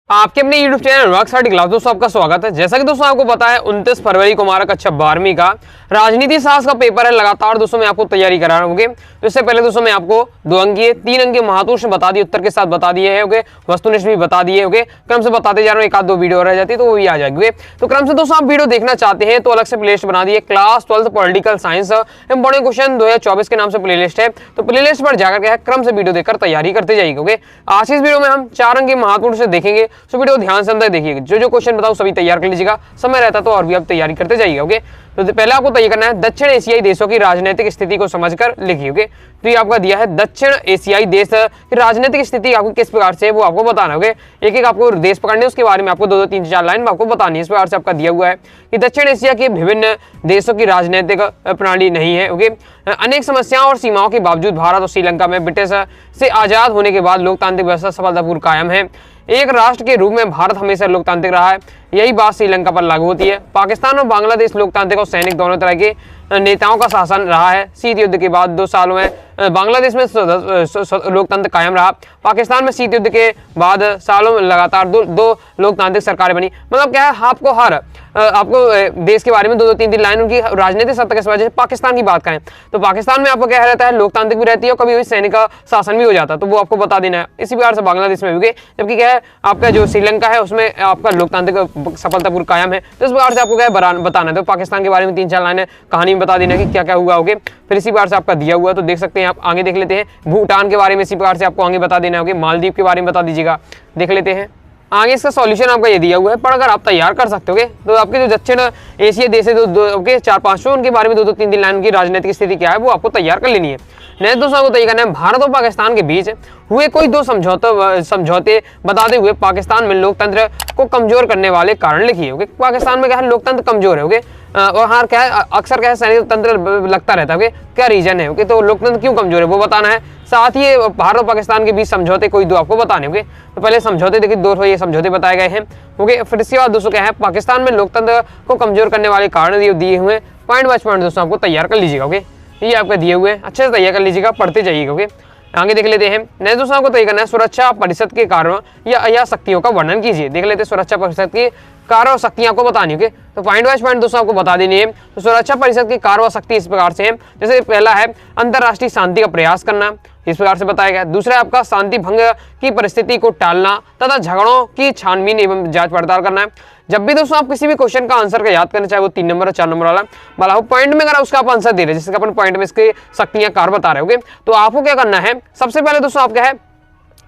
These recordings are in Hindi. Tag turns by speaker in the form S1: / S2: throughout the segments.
S1: आपके अपने YouTube channel rock study class दोस्तों आपका स्वागत है। जैसा कि दोस्तों आपको पता है 29 फरवरी को हमारा कक्षा 12वीं का राजनीति शास्त्र का पेपर है। लगातार दोस्तों मैं आपको तैयारी करा रहा हूँ। तो इससे पहले दोस्तों मैं आपको 2 अंकीय 3 अंकीय महत्वपूर्ण बता दिए, उत्तर के साथ बता दिए है। वस्तुनिष्ठ भी बता दिए। क्रम से बताते जा रहा हूँ, एक आध 2 वीडियो रह जाती है तो वो भी आ जाएगी। तो क्रम से दोस्तों आप वीडियो देखना चाहते हैं तो अलग से प्लेलिस्ट बना दिए, class 12 political science important question 2024 के नाम से प्लेलिस्ट है। तो प्लेलिस्ट पर जाकर के क्रम से वीडियो देखकर तैयारी करते जाइए। आज इस वीडियो में हम 4 अंकीय महत्वपूर्ण से देखेंगे, तो वीडियो ध्यान से अंदर देखिएगा। जो क्वेश्चन बताऊं सभी तैयार कर लीजिएगा, समय रहता तो और भी आप तैयारी करते जाइए। तो पहले आपको तैयार करना है दक्षिण एशियाई देशों की राजनीतिक स्थिति को समझकर लिखिए। तो ये आपका दिया है दक्षिण एशियाई देश की राजनीतिक स्थिति आपको किस प्रकार से है वो आपको बताना है। एक एक आपको देश पकड़ने, उसके बारे में आपको 2-2 3-4 लाइन में आपको बतानी है। इस प्रकार से आपका दिया हुआ है कि दक्षिण एशिया के विभिन्न देशों की राजनीतिक प्रणाली नहीं है। अनेक समस्याओं और सीमाओं के बावजूद भारत और श्रीलंका में ब्रिटिश से आजाद होने के बाद लोकतांत्रिक व्यवस्था सफलतापूर्वक कायम है। एक राष्ट्र के रूप में भारत हमेशा लोकतांत्रिक रहा है, यही बात श्रीलंका पर लागू होती है। पाकिस्तान और बांग्लादेश लोकतांत्रिक और सैनिक दोनों तरह के नेताओं का शासन रहा है। शीत युद्ध के बाद 2 सालों में बांग्लादेश में लोकतंत्र कायम रहा। पाकिस्तान में शीत युद्ध के बाद सालों में लगातार दो लोकतांत्रिक सरकारें बनी। मतलब क्या है, आपको देश के बारे में 2-2 3-3 लाइन उनकी राजनीतिक सत्ता के वजह से पाकिस्तान की बात करें तो पाकिस्तान में आपको क्या रहता है, लोकतांत्रिक भी रहती है और कभी सैनिक का शासन भी हो जाता है, तो वो आपको बता देना है। इसी प्रकार से बांग्लादेश में भी, जबकि क्या है आपका जो श्रीलंका है उसमें आपका लोकतांत्रिक सफलतापूर्वक कायम है। तो इस प्रकार से आपको क्या है बताना है। तो पाकिस्तान के बारे में 3-4 लाइनें कहानी में बता देना कि क्या क्या हुआ। फिर इसी प्रकार से आपका दिया हुआ तो देख सकते हैं आप, आगे देख लेते हैं। भूटान के बारे में इसी प्रकार से आपको आगे बता देना होगा। मालदीव के बारे में बता दीजिएगा, देख लेते हैं आगे। इसका सॉल्यूशन आपका ये दिया हुआ है, पर अगर आप तैयार कर सकते हो तो आपके जो दक्षिण एशिया देश है 4-5 उनके बारे में 2-2 3-3 लाइन की राजनीतिक स्थिति क्या है वो आपको तैयार कर लेनी है। नेक्स्ट दोस्तों आपको तैयार करना है भारत और पाकिस्तान के बीच हुए कोई 2 समझौते बताते हुए पाकिस्तान में लोकतंत्र को कमजोर करने वाले कारण लिखिए। पाकिस्तान में क्या है, लोकतंत्र कमजोर है। और हाँ क्या है, अक्सर क्या है सैनिक तंत्र लगता रहता है। क्या रीजन है तो लोकतंत्र क्यों कमजोर है वो बताना है। साथ ही भारत और पाकिस्तान के बीच समझौते कोई 2 आपको बताने होंगे। तो पहले समझौते देखिए 2 ये समझौते बताए गए हैं। फिर इसके बाद दोस्तों क्या है, पाकिस्तान में लोकतंत्र को कमजोर करने वाले कारण दिए हुए पॉइंट बाय पॉइंट दोस्तों आपको तैयार कर लीजिएगा। ये आपके दिए हुए अच्छे से तैयार कर लीजिएगा, पढ़ते जाइएगा। आगे देख लेते हैं। नेक्स्ट दोस्तों आपको तैयार करना है सुरक्षा परिषद के कारणों या शक्तियों का वर्णन कीजिए। देख लेते हैं सुरक्षा परिषद की कार्य और शक्तियां आपको बतानी होगी। तो पॉइंट वाइज पॉइंट दोस्तों आपको बता देनी है। तो सुरक्षा परिषद की कार्य और शक्ति इस प्रकार से है। जैसे पहला है अंतरराष्ट्रीय शांति का प्रयास करना, इस प्रकार से बताया गया। दूसरा है आपका शांति भंग की परिस्थिति को टालना तथा झगड़ों की छानबीन एवं जांच पड़ताल करना है। जब भी दोस्तों आप किसी भी क्वेश्चन का आंसर का याद करना, चाहे वो 3 नंबर या 4 नंबर वाला हो, पॉइंट में अगर उसका आप आंसर दे रहे हैं, जिसका अपन पॉइंट में इसके शक्तियां कार्य बता रहे होगे, तो आपको क्या करना है। सबसे पहले दोस्तों आप क्या है,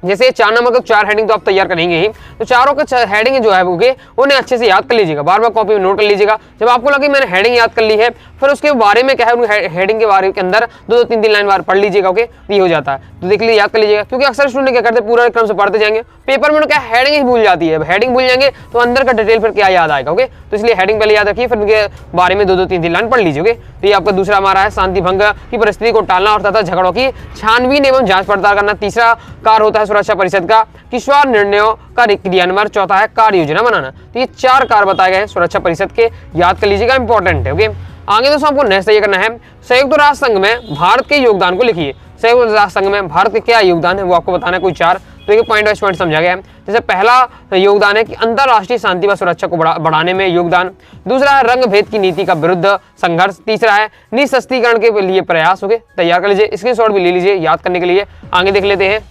S1: जैसे 4 नंबर का 4 हेडिंग तो आप तैयार करेंगे ही, तो चारों का हेडिंग जो है उन्हें अच्छे से याद कर लीजिएगा। बार बार कॉपी में नोट कर लीजिएगा। जब आपको लगे मैंने हेडिंग याद कर ली है, फिर उसके बारे में क्या है, हेडिंग के बारे के अंदर 2-2 3-3 लाइन बार पढ़ लीजिएगा। ये हो जाता है, तो देख लीजिए याद कर लीजिएगा। क्योंकि अक्सर स्टूडेंट क्या करते हैं, पूरा क्रम से पढ़ते जाएंगे, पेपर में क्या हेडिंग ही भूल जाती है। हेडिंग भूल जाएंगे तो अंदर का डिटेल फिर क्या याद आएगा। तो इसलिए हेडिंग पहले याद रखिए, फिर उनके बारे में 2-2 3-3 लाइन पढ़ लीजिए। तो ये आपका दूसरा हमारा है शांति भंग की परिस्थिति को टालना और तथा झगड़ों की छानबीन एवं जांच पड़ताल करना। तीसरा कार्य होता है सुरक्षा परिषद का किश्वार निर्णयों का क्रियान्वयन। चौथा है कार्य योजना बनाना। तो ये 4 कार्य बताए गए हैं सुरक्षा परिषद के, याद कर लीजिएगा, इंपॉर्टेंट है। आगे दोस्तों आपको नेक्स्ट ये करना है संयुक्त राष्ट्र संघ में भारत के योगदान को लिखिए। संयुक्त राष्ट्र संघ में भारत के क्या योगदान है वो आपको बताना है, कोई 4। तो ये पॉइंट वाइज पॉइंट समझा गया है। जैसे पहला योगदान है कि अंतरराष्ट्रीय शांति व सुरक्षा को बढ़ाने में योगदान। दूसरा है रंग भेद की नीति का विरुद्ध संघर्ष। तीसरा है निःशस्त्रीकरण के लिए प्रयास। तैयार कर लीजिए, स्क्रीनशॉट भी ले लीजिए याद करने के लिए। आगे देख लेते हैं।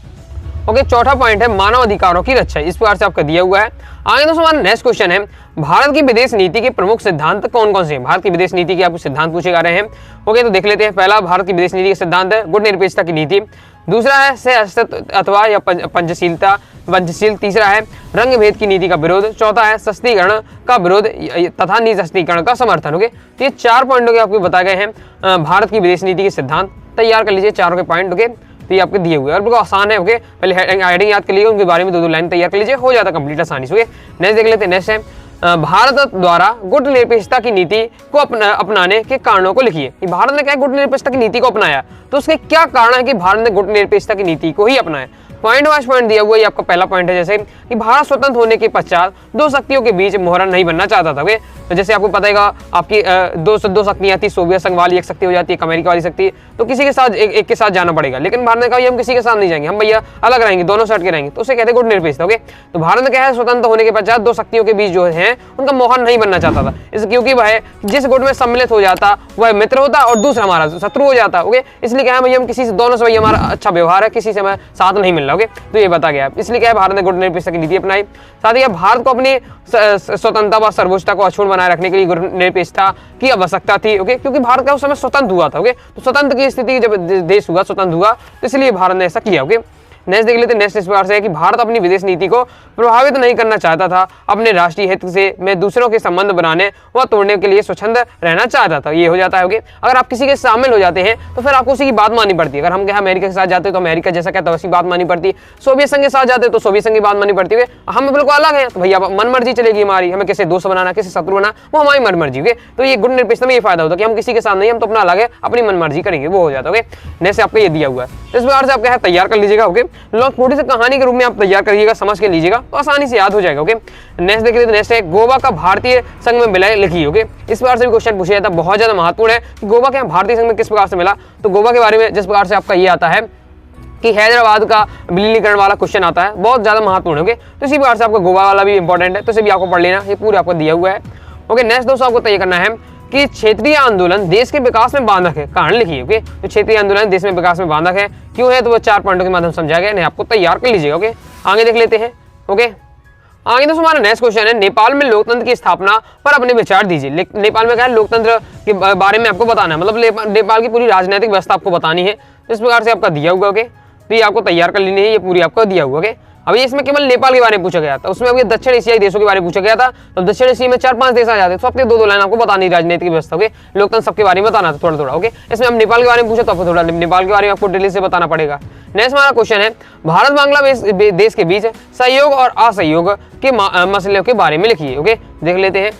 S1: चौथा पॉइंट है मानव अधिकारों की रक्षा। इस प्रकार से आपका दिया हुआ है। आगे दोस्तों हमारा नेक्स्ट क्वेश्चन है भारत की विदेश नीति के प्रमुख सिद्धांत कौन कौन से हैं। भारत की विदेश नीति के आपको सिद्धांत पूछे जा रहे हैं। तो देख लेते हैं। पहला भारत की विदेश नीति का सिद्धांत है गुटनिरपेक्षता की नीति। दूसरा है सहअस्तित्व अथवा या पंचशील। तीसरा है रंग भेद की नीति का विरोध। चौथा है सशक्तिकरण का विरोध तथा निःशस्त्रीकरण का समर्थन। तो ये 4 पॉइंट आपको बताए गए हैं भारत की विदेश नीति के सिद्धांत। तैयार कर लीजिए चारों के पॉइंट। तो ये आपके दिए हुए और बिल्कुल आसान है। पहले हेडिंग याद कर लीजिए, उनके बारे में 2-2 लाइन तैयार कर लीजिए, हो जाता कंप्लीट आसानी से। नेक्स्ट देख लेते हैं। नेक्स्ट है भारत द्वारा गुटनिरपेक्षता की नीति को अपनाने के कारणों को लिखिए। भारत ने क्या गुटनिरपेक्षता की नीति को अपनाया, तो उसके क्या कारण है कि भारत ने गुटनिरपेक्षता की नीति को ही अपनाया। पॉइंट वाइज पॉइंट दिया हुआ है, आपका पहला पॉइंट है जैसे कि भारत स्वतंत्र होने के पश्चात दो शक्तियों के बीच मुहर्रम नहीं बनना चाहता था। ओके, तो जैसे आपको पता है आपकी दो शक्तियां थी, सोवियत संघ वाली एक शक्ति हो जाती है, अमेरिका वाली शक्ति, तो किसी के साथ एक के साथ जाना पड़ेगा। लेकिन भारत ने कहा हम किसी के साथ नहीं जाएंगे, हम भैया अलग रहेंगे, दोनों साइड के रहेंगे, तो उसे कहते हैं गुटनिरपेक्षता। ओके, तो भारत ने क्या है स्वतंत्र होने के पश्चात दो शक्तियों के बीच जो है उनका मुहर्रम नहीं बनना चाहता था, इसलिए क्योंकि वह जिस गुट में सम्मिलित हो जाता वह मित्र होता और दूसरा हमारा शत्रु हो जाता। ओके, इसलिए क्या है भैया हम किसी से दोनों से भैया हमारा अच्छा व्यवहार है, किसी से हमें साथ नहीं मिल रहा। ओके, तो ये बता गया, इसलिए क्या है भारत ने गुटनिरपेक्षता की नीति अपनाई। साथ ही भारत को अपनी स्वतंत्रता व सर्वोच्चता को अक्षुण्ण बनाए रखने के लिए गुटनिरपेक्षता की आवश्यकता थी। ओके, क्योंकि भारत का उस समय स्वतंत्र हुआ था। ओके, तो स्वतंत्र की स्थिति जब देश हुआ, स्वतंत्र हुआ, तो इसलिए भारत ने ऐसा किया। ओके, नेक्स्ट देख लेते हैं। नेक्स्ट इस प्रकार से है कि भारत अपनी विदेश नीति को प्रभावित नहीं करना चाहता था, अपने राष्ट्रीय हित से में दूसरों के संबंध बनाने व तोड़ने के लिए स्वच्छंद रहना चाहता था। ये हो जाता है। ओके, अगर आप किसी के शामिल हो जाते हैं तो फिर आपको उसी की बात माननी पड़ती है। अगर हम क्या अमेरिका के साथ जाते हैं तो अमेरिका जैसा कहता है वैसी बात माननी पड़ती है, सोवियत संघ के साथ जाते हैं तो सोवियत संघ की बात माननी पड़ती है। हम बिल्कुल अलग है तो भैया मन मर्जी चलेगी हमारी, हमें किसी दोस्त बनाना किसी शत्रु बनाना वो हमारी मन मर्जी। ओके, तो ये गुटनिरपेक्षता में ये फायदा होता है कि हम किसी के साथ नहीं, हम तो अपना अलग है, अपनी मन मर्जी करेंगे, वो हो जाता है। ओके, नेक्स्ट आपको ये दिया हुआ है, इस प्रकार से आप क्या है तैयार कर लीजिएगा। ओके, थोड़ी सी कहानी के रूप में आप तैयार करिएगा, समझ के लीजिएगा तो आसानी से याद हो जाएगा। ओके, नेक्स्ट देखिए, नेक्स्ट है गोवा का भारतीय संघ में विलय लिखिए। ओके, इस प्रकार से भी क्वेश्चन पूछा जाता है, बहुत ज्यादा महत्वपूर्ण है कि गोवा क्या भारतीय संघ में किस प्रकार से मिला। तो गोवा के बारे में जिस प्रकार से आपका ये आता है कि हैदराबाद का विलीनीकरण वाला क्वेश्चन आता है, बहुत ज्यादा महत्वपूर्ण है। ओके, तो इसी प्रकार से आपका गोवा वाला भी इंपॉर्टेंट है, तो इसे भी आपको पढ़ लेना, ये पूरा आपको दिया हुआ है। ओके, नेक्स्ट दोस्तों आपको तय करना है कि क्षेत्रीय आंदोलन देश के विकास में बाधक है, कारण लिखिए। ओके, तो क्षेत्रीय आंदोलन देश में विकास में बाधक है, क्यों है तो वो 4 पॉइंटों के माध्यम समझा गया, नहीं आपको तैयार कर लीजिएगा। ओके, आगे देख लेते हैं। ओके, आगे दोस्तों हमारा नेक्स्ट क्वेश्चन है नेपाल में लोकतंत्र की स्थापना पर अपने विचार दीजिए। नेपाल में क्या है लोकतंत्र के बारे में आपको बताना है, मतलब नेपाल की पूरी राजनीतिक व्यवस्था आपको बतानी है, तो इस प्रकार से आपका दिया हुआ। ओके, तो ये आपको तैयार कर लेनी है, ये पूरी आपको दिया हुआ। ओके, अभी इसमें केवल नेपाल के बारे में पूछा गया था, उसमें अभी दक्षिण एशियाई देशों के बारे में पूछा गया था, तो दक्षिण एशिया में 4-5 देश आ जाते हैं, तो आपके 2-2 लाइन आपको बतानी राजनीतिक व्यवस्था। ओके, लोकतंत्र सबके बारे में बताना था थोड़ा। ओके, इसमें हम नेपाल के बारे में पूछे तो आपको थोड़ा नेपाल के बारे में आपको डिटेल से बताना पड़ेगा। नेक्स्ट हमारा क्वेश्चन है भारत बांग्लादेश देश के बीच सहयोग और असहयोग के मसलों के बारे में लिखिए। ओके, देख लेते हैं,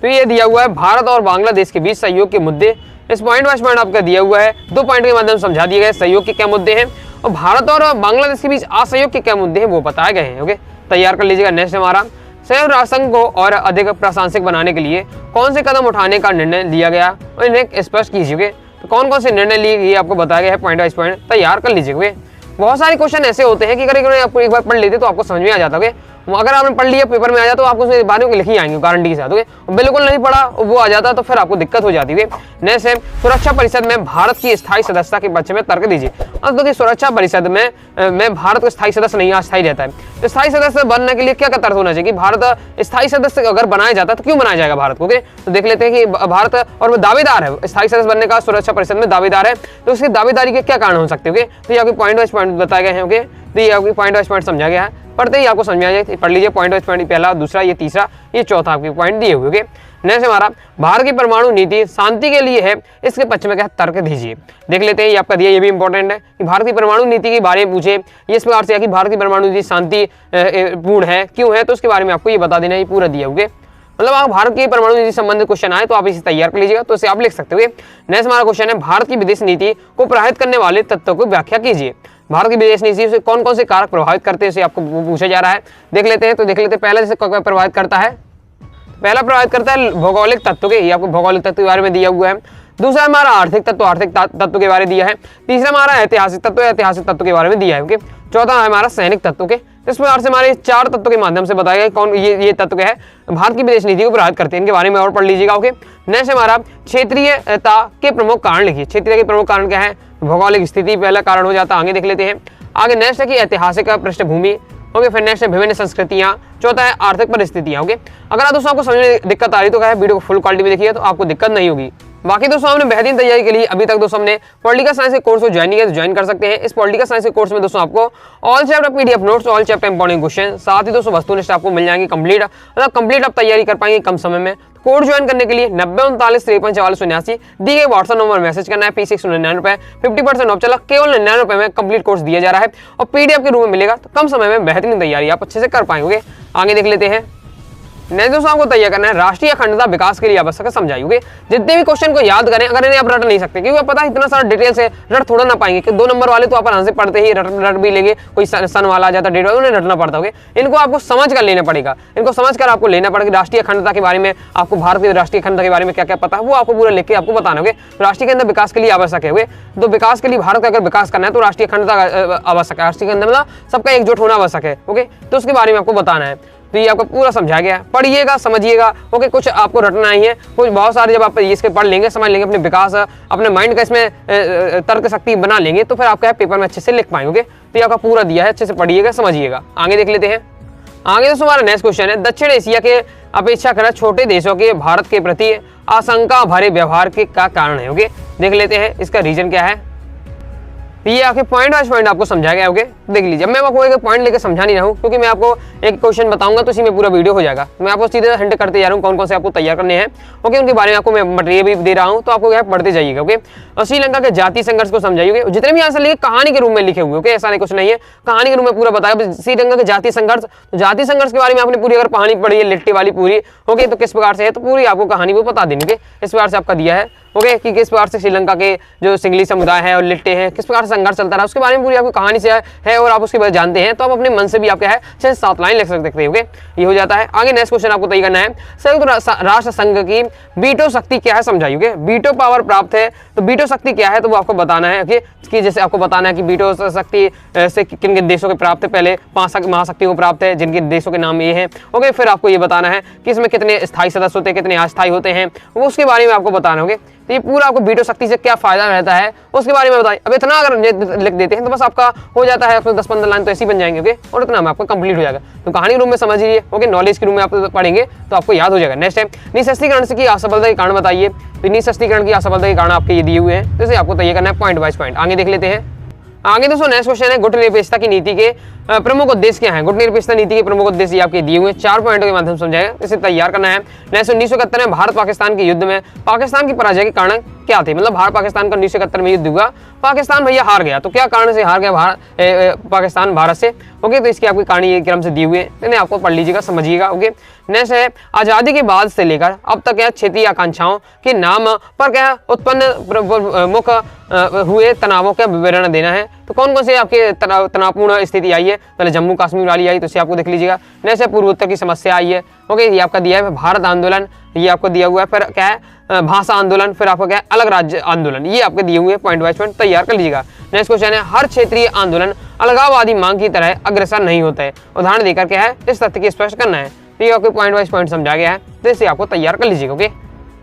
S1: तो ये दिया हुआ है भारत और बांग्लादेश के बीच सहयोग के मुद्दे, इस पॉइंट वाइज पॉइंट आपका दिया हुआ है, 2 पॉइंट के माध्यम समझा दिए गए सहयोग के क्या मुद्दे हैं और भारत और बांग्लादेश के बीच असहयोग के क्या मुद्दे हैं वो बताए गए हैं। ओके, तैयार कर लीजिएगा। नेक्स्ट हमारा संयुक्त राष्ट्र संघ को और अधिक प्रासंगिक बनाने के लिए कौन से कदम उठाने का निर्णय लिया गया और इन्हें स्पष्ट कीजिए। तो कौन कौन से निर्णय लिए ये आपको बताया गया है, पॉइंट वाइज पॉइंट तैयार कर लीजिए। बहुत सारे क्वेश्चन ऐसे होते हैं कि अगर आपको एक बार पढ़ लेते तो आपको समझ में आ जाता है। अगर आपने पढ़ लिया पेपर में आ जाता तो आपको उसमें बारे में लिखी आएंगे गारंटी के साथ। ओके, बिल्कुल नहीं पढ़ा वो आ जाता तो फिर आपको दिक्कत हो जाती है। नेक्स्ट है सुरक्षा परिषद में भारत की स्थायी सदस्यता के पक्ष में तर्क दीजिए। तो सुरक्षा परिषद में भारत का स्थायी सदस्य नहीं अस्थायी रहता है, तो स्थायी सदस्य बनने के लिए क्या तर्क होना चाहिए कि भारत स्थायी सदस्य अगर बनाया जाता तो क्यों बनाया जाएगा भारत को। तो देख लेते हैं कि भारत और वो दावेदार है स्थायी सदस्य बनने का, सुरक्षा परिषद में दावेदार है, तो उसकी दावेदारी के क्या कारण हो सकते हैं। तो ये आपके पॉइंट वाइज पॉइंट बताए गए हैं। ओके, तो ये आपकी पॉइंट वाइज पॉइंट समझा गया है, पढ़ते ही आपको समझ में आ जाए, पढ़ लीजिए पॉइंट वाइज पॉइंट, पहला दूसरा ये तीसरा ये चौथा आपके पॉइंट दिए हुए। ओके, नेक्स्ट हमारा भारत की परमाणु नीति शांति के लिए है, इसके पक्ष में क्या तर्क दीजिए। देख लेते हैं, ये आपका दिया, ये भी इंपॉर्टेंट है कि भारत की परमाणु नीति के बारे में पूछे, ये इस प्रकार से है कि भारत की परमाणु नीति शांति पूर्ण है, क्यों है, तो उसके बारे में आपको ये बता देना, ये पूरा दिया हुआ। मतलब आप भारत की परमाणु नीति संबंधित क्वेश्चन आए तो आप इसे तैयार कर लीजिएगा, तो इसे आप लिख सकते हो। नेक्स्ट हमारा क्वेश्चन है भारत की विदेश नीति को प्रभावित करने वाले तत्वों को व्याख्या कीजिए। भारत की विदेश नीति से कौन कौन से कारक प्रभावित करते हैं इसे आपको पूछा जा रहा है। देख लेते हैं, तो देख लेते हैं पहला जैसे प्रभावित करता है, पहला प्रभावित करता है भौगोलिक तत्व के, ये आपको भौगोलिक तत्व के बारे में दिया हुआ है। दूसरा हमारा आर्थिक तत्व, आर्थिक तत्व के बारे में दिया है। तीसरा हमारा ऐतिहासिक तत्व, ऐतिहासिक तत्व के बारे में दिया है। ओके, चौथा है हमारा सैनिक तत्व के। इस प्रकार से हमारे 4 तत्वों के माध्यम से बताया गया कौन ये तत्व है भारत की विदेश नीति को प्रभावित करते हैं, इनके बारे में और पढ़ लीजिएगा। ओके, नेक्स्ट हमारा क्षेत्रीयता के प्रमुख कारण लिखिए। क्षेत्रीय के प्रमुख कारण क्या है, भौगोलिक स्थिति पहला कारण हो जाता है, आगे देख लेते हैं। आगे नेक्स्ट है कि ऐतिहासिक पृष्ठभूमि। ओके, फिर नेक्स्ट है विभिन्न संस्कृतियां, चौथा है आर्थिक परिस्थितियां। ओके, अगर दोस्तों आपको समझने में दिक्कत आ रही तो क्या है वीडियो को फुल क्वालिटी में देखिए तो आपको दिक्कत नहीं होगी। बाकी दोस्तों हमने बेहतरीन तैयारी के लिए अभी तक दोस्तों हमने पॉलिटिकल साइंस के कोर्स को ज्वाइन किया तो ज्वाइन कर सकते हैं। इस पॉलिटिकल साइंस के कोर्स में दोस्तों आपको all chapter PDF notes, all chapter important question, साथ ही दोस्तों वस्तुनिष्ठ आपको मिल जाएंगे कंप्लीट, मतलब कंप्लीट आप तैयारी कर पाएंगे कम समय में। कोड ज्वाइन करने के लिए 90 39 53 44 89 दी गए व्हाट्सएप नंबर मैसेज करना है। फीस 199 रुपए, 50% ऑफ चला, केवल 99 रुपए में कंप्लीट कोर्स दिया जा रहा है और पीडीएफ के रूप में मिलेगा, तो कम समय में बेहतरीन तैयारी आप अच्छे से कर पाएंगे। आगे देख लेते हैं, नेक्स्ट दोस्तों आपको तैयार करना है राष्ट्रीय अखंडता विकास के लिए आवश्यक है, समझाइए। जितने भी क्वेश्चन को याद करें, अगर इन्हें आप रट नहीं सकते, क्योंकि पता है इतना सारा डिटेल से रट थोड़ा ना पाएंगे, कि 2 नंबर वाले तो आप आराम से पढ़ते ही रट भी लेंगे, कोई सन वाला आ जाता, डेट वाला, उन्हें रटना पड़ता होगा। इनको आपको समझ कर लेना पड़ेगा, इनको समझ कर आपको लेना पड़ेगा। राष्ट्रीय अखंडता के बारे में आपको, भारत की राष्ट्रीय अखंडता के बारे में क्या क्या पता है वो आपको पूरा लिख के आपको बताना होगा। राष्ट्रीय के अंदर विकास के लिए आवश्यक है, तो विकास के लिए भारत का अगर विकास करना है तो राष्ट्रीय अखंडता आवश्यक है। राष्ट्रीय के अंदर मतलब सबका एकजुट होना आवश्यक है, ओके। तो उसके बारे में आपको बताना है, तो ये आपको पूरा समझाया गया है, पढ़िएगा, समझिएगा, ओके। कुछ आपको रटना ही है, कुछ बहुत सारे जब आप इसके पढ़ लेंगे, समझ लेंगे, अपने विकास, अपने माइंड का इसमें तर्क शक्ति बना लेंगे, तो फिर आपका पेपर में अच्छे से लिख पाएंगे। तो ये आपका पूरा दिया है, अच्छे से पढ़िएगा, समझिएगा। आगे देख लेते हैं। आगे दोस्तों हमारा नेक्स्ट क्वेश्चन है, दक्षिण एशिया के अपेक्षाकृत छोटे देशों के भारत के प्रति आशंका भरे व्यवहार के क्या कारण है, ओके। देख लेते हैं इसका रीजन क्या है। ये आके पॉइंट वाइज पॉइंट आपको समझा गया, ओके। देख लीजिए, मैं आपको एक पॉइंट लेकर समझा नहीं रहा हूँ, क्योंकि मैं आपको एक क्वेश्चन बताऊंगा तो इसी में पूरा वीडियो हो जाएगा। मैं आपको सीधे हिंट करते जा रहा हूँ कौन कौन से आपको तैयार करने हैं, ओके। उनके बारे में आपको मैं मटेरियल भी दे रहा हूँ, तो आपको क्या पढ़ते जाइएगा, ओके। और श्रीलंका के जातीय संघर्ष को समझाइए। जितने भी आंसर लिखे कहानी के रूप में लिखे हुए, ओके, ऐसा नहीं कुछ नहीं है, कहानी के रूप में पूरा बताया। श्रीलंका के जातीय संघर्ष, तो जातीय संघर्ष के बारे में आपने पूरी अगर कहानी पढ़ी है, लिट्टी वाली पूरी, ओके, तो किस प्रकार से है, तो पूरी आपको कहानी वो बता देंगे, इस प्रकार से आपका दिया है, ओके, कि किस प्रकार से श्रीलंका के जो सिंगली समुदाय है और लिट्टे हैं, किस प्रकार से संघर्ष चलता रहा, उसके बारे में पूरी आपको कहानी से है और आप उसके बारे में जानते हैं, तो आप अपने मन से भी आपके है 6-7 लाइन लिख सकते हो, ये हो जाता है। आगे नेक्स्ट क्वेश्चन आपको तय करना है, संयुक्त राष्ट्र संघ की वीटो शक्ति क्या है, समझाइए। वीटो पावर प्राप्त है, तो वीटो शक्ति क्या है, तो वो आपको बताना है, कि जैसे आपको बताना है कि वीटो शक्ति से किन किन देशों के प्राप्त है। पहले 5 महाशक्तियों को प्राप्त है, जिनके देशों के नाम ये हैं, ओके। फिर आपको ये बताना है कि इसमें कितने स्थायी सदस्य होते हैं, कितने अस्थायी होते हैं, वो उसके बारे में आपको बताना होगा। तो ये पूरा आपको वीटो शक्ति से क्या फायदा रहता है उसके बारे में बताइए। अब इतना अगर लिख देते हैं तो बस आपका हो जाता है, 10-15 लाइन तो ऐसे ही बन जाएंगे, ओके, और इतना में आपका कंप्लीट हो जाएगा। तो कहानी रूम में समझ लीजिए, ओके, नॉलेज के रूम में आप पढ़ेंगे तो आपको याद हो जाएगा। नेक्स्ट है, निःशस्त्रीकरण की असफलता के कारण बताइए। तो निःशस्त्रीकरण की असफलता के कारण आपके ये दिए हुए हैं, जैसे आपको तय करना है पॉइंट वाइज पॉइंट। आगे देख लेते हैं। आगे दोस्तों नेक्स्ट क्वेश्चन है, गुट निरपेक्षता की नीति के प्रमुख उद्देश्य क्या है। गुट निरपेक्षता नीति के प्रमुख उद्देश्य आपके दिए हुए 4 पॉइंटों के माध्यम से समझाएगा, इसे तैयार करना है। नेक्स्ट 1971 में भारत पाकिस्तान के युद्ध में पाकिस्तान की पराजय के कारण क्या थे, मतलब भारत पाकिस्तान का 1971 में युद्ध हुआ, पाकिस्तान भैया हार गया, तो क्या कारण से हार गया पाकिस्तान भारत से, ओके। तो इसकी आपकी कहानी ये क्रम से दी हुई है, इन्हें आपको पढ़ लीजिएगा, समझिएगा, ओके। नेक्स्ट है, आजादी के बाद से लेकर अब तक क्षेत्रीय आकांक्षाओं के नाम पर क्या उत्पन्न मुख्य हुए तनावों का विवरण देना है। तो कौन कौन से आपके तनावपूर्ण स्थिति आई है, पहले जम्मू कश्मीर वाली आई, तो इसे आपको देख लीजिएगा। नेक्स्ट है, पूर्वोत्तर की समस्या आई है, ओके, ये आपका दिया है। भारत आंदोलन, ये आपको दिया हुआ है। फिर क्या है, भाषा आंदोलन, फिर आपको क्या है, अलग राज्य आंदोलन, ये आपके दिए हुए पॉइंट वाइज पॉइंट तैयार कर लीजिएगा। नेक्स्ट क्वेश्चन है, हर क्षेत्रीय आंदोलन अलगाववादी मांग की तरह अग्रसर नहीं होता है, उदाहरण देकर क्या है, इस तथ्य की स्पष्ट करना है। तो ये आपके पॉइंट वाइज पॉइंट समझा गया है, तो इसे आपको तैयार कर लीजिएगा, ओके,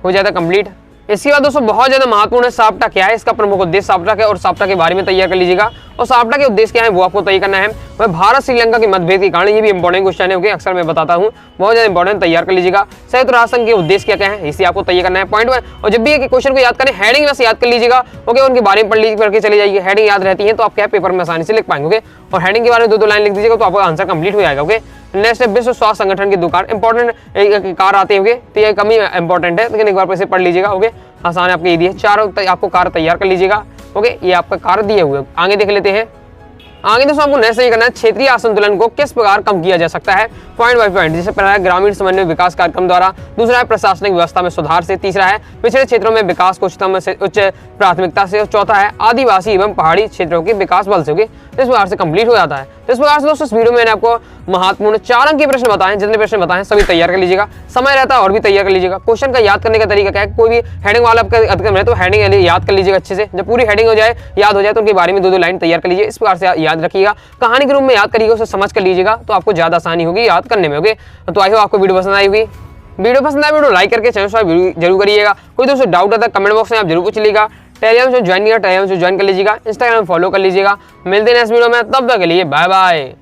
S1: हो जाता है कंप्लीट। इसके बाद दोस्तों बहुत ज्यादा महत्वपूर्ण है, साप्टा क्या है, इसका प्रमुख उद्देश्य साप्टा है, और साप्टा के बारे में तैयार कर लीजिएगा। और साप्टा के उद्देश्य क्या है वो आपको तय करना है। वह भारत श्रीलंका के मतभेद के कारण, ये भी इंपॉर्टेंट क्वेश्चन है, ओके, अक्सर मैं बताता हूँ, बहुत ज्यादा इंपॉर्टेंट, तैयार कर लीजिएगा। संयुक्त राष्ट्र संघ के उद्देश्य क्या है, इसे आपको तैयार करना है पॉइंट वाइज। और जब भी एक क्वेश्चन को याद करें, हेडिंग बस याद कर लीजिएगा, ओके, उनके बारे में पढ़ के चले जाइए, हेडिंग याद रहती है तो आप क्या पेपर में आसानी से लिख पाएंगे, ओके। और हेडिंग के बारे में 2-2 लाइन लिख दीजिएगा तो आपका आंसर कंप्लीट हो जाएगा, ओके। नेक्स्ट है, विश्व स्वास्थ्य संगठन की 2 कार इंपॉर्टेंट कार आते हैं, तो ये कमी इंपॉर्टेंट है, लेकिन एक बार इसे पढ़ लीजिएगा, ओके। आसान आपके ये दिए 4 आपको कार तैयार कर लीजिएगा, ओके, ये आपका कार दिए हुए। आगे देख लेते हैं। आगे दोस्तों आपको नेक्स्ट ये करना है, क्षेत्रीय असंतुलन को किस प्रकार कम किया जा सकता है, पॉइंट बाय पॉइंट। जैसे पहला है ग्रामीण समन्वय विकास कार्यक्रम द्वारा, दूसरा है प्रशासनिक व्यवस्था में सुधार से, तीसरा है पिछड़े क्षेत्रों में विकास को उच्च प्राथमिकता से, और चौथा है आदिवासी एवं पहाड़ी क्षेत्रों के विकास बल से, इस प्रकार से कंप्लीट हो जाता है। तो इस प्रकार से दोस्तों इस वीडियो में मैंने आपको महत्वपूर्ण 4 अंक के प्रश्न बताए, जितने प्रश्न बताए सभी तैयार कर लीजिएगा, समय रहता है और भी तैयार कर लीजिएगा। क्वेश्चन का याद करने का तरीका क्या है, कोई भी हेडिंग वाला आपका अधिकतम है तो हेडिंग याद कर लीजिएगा अच्छे से, जब पूरी हेडिंग हो जाए, याद हो जाए, तो उनके बारे में 2-2 लाइन तैयार कर लीजिए, इस प्रकार से याद रखिएगा। कहानी के रूप में याद करिएगा, उसे समझ कर लीजिएगा, तो आपको ज्यादा आसानी होगी याद करने में, ओके। तो आई होप आपको वीडियो पसंद आई होगी। वीडियो पसंद आए वीडियो लाइक करके चैनल सब्सक्राइब जरूर करिएगा। कोई दोस्तों डाउट आता है कमेंट बॉक्स में आप जरूर पूछ लीजिएगा। टेलीग्राम से ज्वाइन किया, टेलीग्राम से ज्वाइन कर लीजिएगा, इंस्टाग्राम फॉलो कर लीजिएगा। मिलते हैं नेक्स्ट वीडियो में, तब तक के लिए बाय बाय।